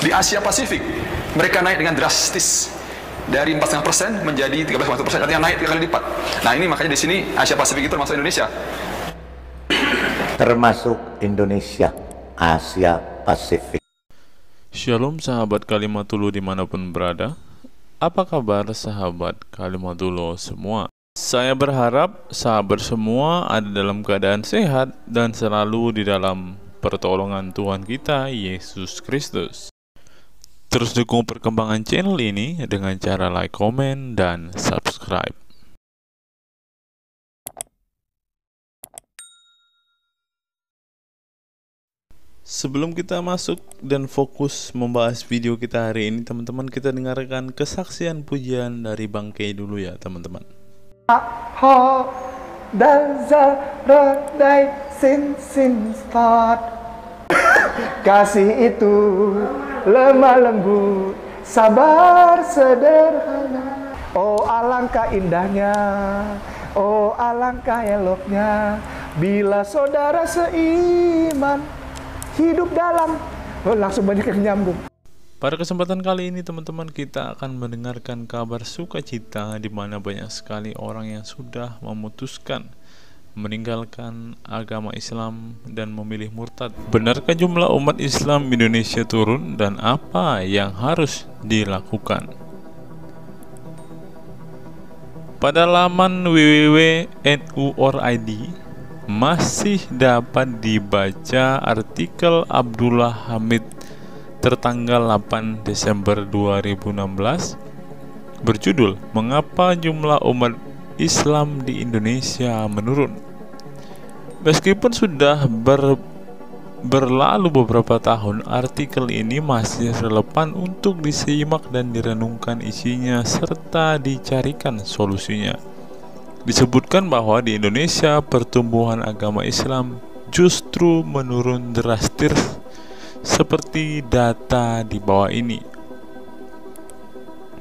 Di Asia Pasifik, mereka naik dengan drastis dari 4,5% menjadi 13,1%, artinya naik 3 kali lipat. Nah, ini makanya di sini Asia Pasifik itu termasuk Indonesia. Termasuk Indonesia, Asia Pasifik. Shalom sahabat Kalimatullah dimanapun berada. Apa kabar sahabat Kalimatullah semua? Saya berharap sahabat semua ada dalam keadaan sehat dan selalu di dalam pertolongan Tuhan kita Yesus Kristus. Terus dukung perkembangan channel ini dengan cara like, komen, dan subscribe. Sebelum kita masuk dan fokus membahas video kita hari ini, teman-teman, kita dengarkan kesaksian pujian dari Bang Kay dulu ya, teman-teman. Kasih itu lemah lembut, sabar sederhana. Oh alangkah indahnya, oh alangkah eloknya, bila saudara seiman hidup dalam. Oh, langsung banyak yang nyambung. Pada kesempatan kali ini teman-teman, kita akan mendengarkan kabar sukacita di mana banyak sekali orang yang sudah memutuskan meninggalkan agama Islam dan memilih murtad. Benarkah jumlah umat Islam Indonesia turun dan apa yang harus dilakukan? Pada laman www.nu.org masih dapat dibaca artikel Abdullah Hamid tertanggal 8 Desember 2016 berjudul "Mengapa Jumlah Umat Islam di Indonesia Menurun?". Meskipun sudah berlalu beberapa tahun, artikel ini masih relevan untuk disimak dan direnungkan isinya serta dicarikan solusinya. Disebutkan bahwa di Indonesia pertumbuhan agama Islam justru menurun drastis seperti data di bawah ini.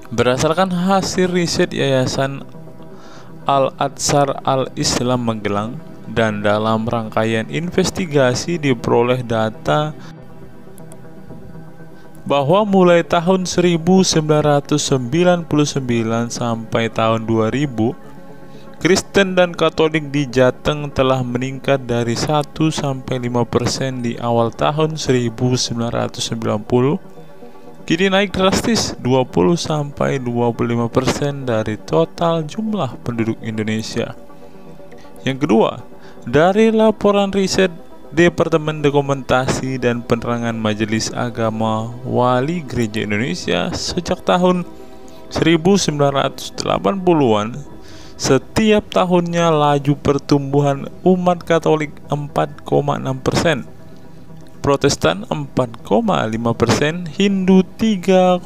Berdasarkan hasil riset Yayasan Al-Adzhar Al-Islam Magelang dan dalam rangkaian investigasi diperoleh data bahwa mulai tahun 1999 sampai tahun 2000 Kristen dan Katolik di Jateng telah meningkat dari 1-5% di awal tahun 1990, kini naik drastis 20-25% dari total jumlah penduduk Indonesia. Yang kedua, dari laporan riset Departemen Dokumentasi dan Penerangan Majelis Agama Wali Gereja Indonesia sejak tahun 1980-an, setiap tahunnya laju pertumbuhan umat Katolik 4,6%, Protestan 4,5%, Hindu 3,3%,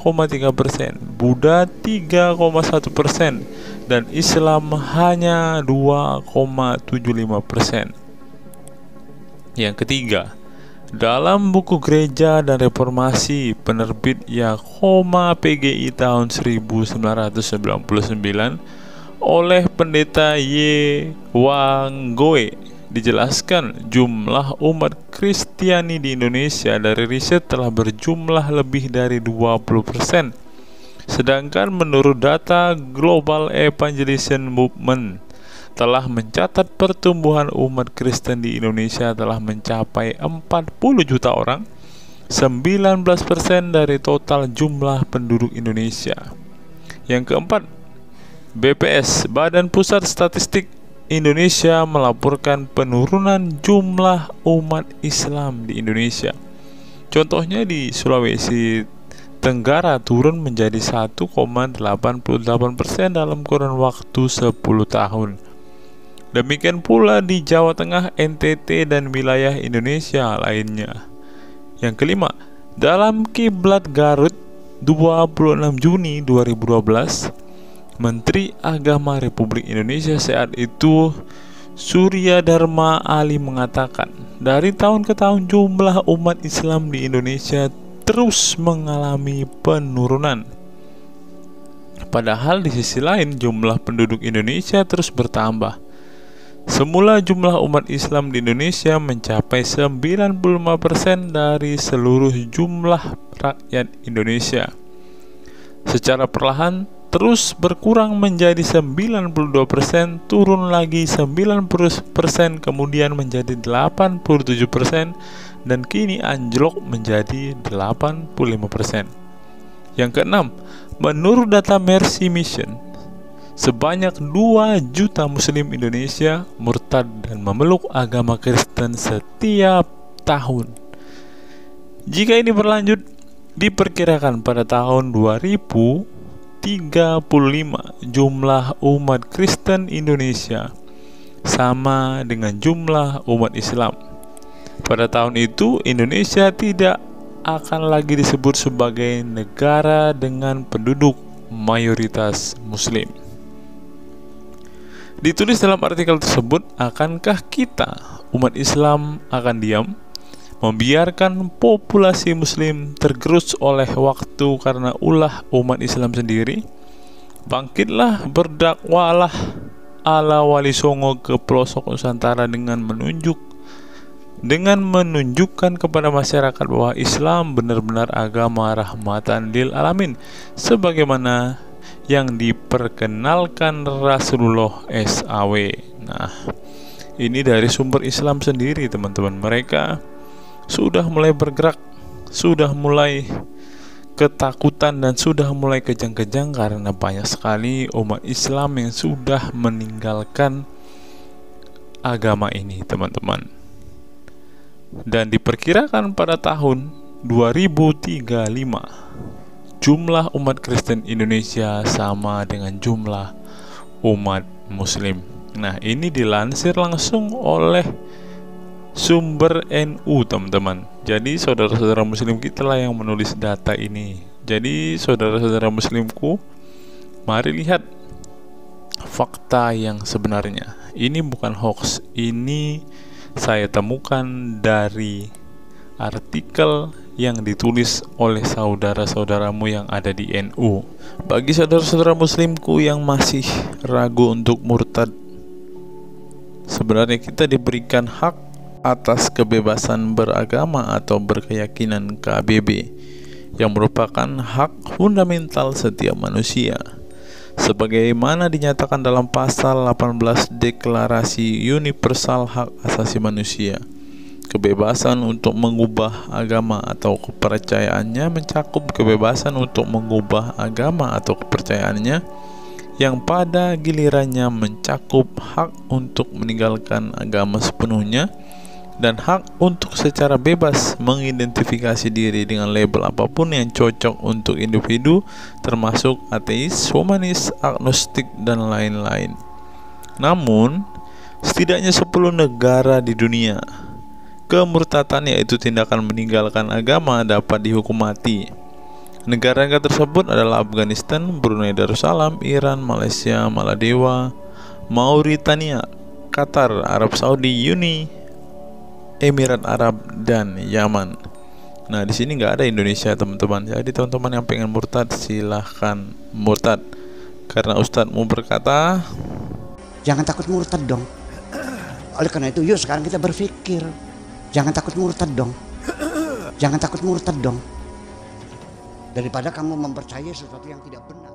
Buddha 3,1%, dan Islam hanya 2,75%. Yang ketiga, dalam buku Gereja dan Reformasi penerbit Yakoma PGI tahun 1999 oleh Pendeta Y. Wanggoe dijelaskan jumlah umat Kristiani di Indonesia dari riset telah berjumlah lebih dari 20%. Sedangkan menurut data Global Evangelism Movement telah mencatat pertumbuhan umat Kristen di Indonesia telah mencapai 40 juta orang, 19% dari total jumlah penduduk Indonesia. Yang keempat, BPS Badan Pusat Statistik Indonesia melaporkan penurunan jumlah umat Islam di Indonesia. Contohnya di Sulawesi Tenggara turun menjadi 1,88% dalam kurun waktu 10 tahun. Demikian pula di Jawa Tengah, NTT, dan wilayah Indonesia lainnya. Yang kelima, dalam Kiblat Garut 26 Juni 2012, Menteri Agama Republik Indonesia saat itu Surya Dharma Ali mengatakan, dari tahun ke tahun jumlah umat Islam di Indonesia terus mengalami penurunan. Padahal di sisi lain jumlah penduduk Indonesia terus bertambah. Semula jumlah umat Islam di Indonesia mencapai 95% dari seluruh jumlah rakyat Indonesia. Secara perlahan terus berkurang menjadi 92%, turun lagi 90%, kemudian menjadi 87%, dan kini anjlok menjadi 85%. Yang keenam, menurut data Mercy Mission, sebanyak 2 juta Muslim Indonesia murtad dan memeluk agama Kristen setiap tahun. Jika ini berlanjut, diperkirakan pada tahun 2035 jumlah umat Kristen Indonesia sama dengan jumlah umat Islam. Pada tahun itu, Indonesia tidak akan lagi disebut sebagai negara dengan penduduk mayoritas Muslim. Ditulis dalam artikel tersebut, akankah kita, umat Islam, akan diam, membiarkan populasi Muslim tergerus oleh waktu karena ulah umat Islam sendiri? Bangkitlah, berdakwalah ala Wali Songo ke pelosok Nusantara dengan menunjukkan kepada masyarakat bahwa Islam benar-benar agama rahmatan lil alamin, sebagaimana yang diperkenalkan Rasulullah SAW. Nah, ini dari sumber Islam sendiri, teman-teman. Mereka sudah mulai bergerak, sudah mulai ketakutan, dan sudah mulai kejang-kejang karena banyak sekali umat Islam yang sudah meninggalkan agama ini, teman-teman. Dan diperkirakan pada tahun 2035 jumlah umat Kristen Indonesia sama dengan jumlah umat Muslim. Nah, ini dilansir langsung oleh sumber NU, teman-teman. Jadi saudara-saudara Muslim kita lah yang menulis data ini. Jadi saudara-saudara Muslimku, mari lihat fakta yang sebenarnya. Ini bukan hoax. Ini saya temukan dari artikel yang ditulis oleh saudara-saudaramu yang ada di NU. Bagi saudara-saudara Muslimku yang masih ragu untuk murtad, sebenarnya kita diberikan hak atas kebebasan beragama atau berkeyakinan KBB, yang merupakan hak fundamental setiap manusia, sebagaimana dinyatakan dalam pasal 18 Deklarasi Universal Hak Asasi Manusia. Kebebasan untuk mengubah agama atau kepercayaannya mencakup kebebasan untuk mengubah agama atau kepercayaannya, yang pada gilirannya mencakup hak untuk meninggalkan agama sepenuhnya dan hak untuk secara bebas mengidentifikasi diri dengan label apapun yang cocok untuk individu, termasuk ateis, humanis, agnostik, dan lain-lain. Namun, setidaknya 10 negara di dunia, kemurtadan, yaitu tindakan meninggalkan agama, dapat dihukum mati. Negara-negara tersebut adalah Afghanistan, Brunei Darussalam, Iran, Malaysia, Maladewa, Mauritania, Qatar, Arab Saudi, Uni Emirat Arab, dan Yaman. Nah, di sini nggak ada Indonesia, teman-teman. Jadi teman-teman yang pengen murtad, silahkan murtad. Karena Ustadz mau berkata, jangan takut murtad dong. Oleh karena itu, yuk sekarang kita berpikir, jangan takut murtad dong. Jangan takut murtad dong. Daripada kamu mempercayai sesuatu yang tidak benar.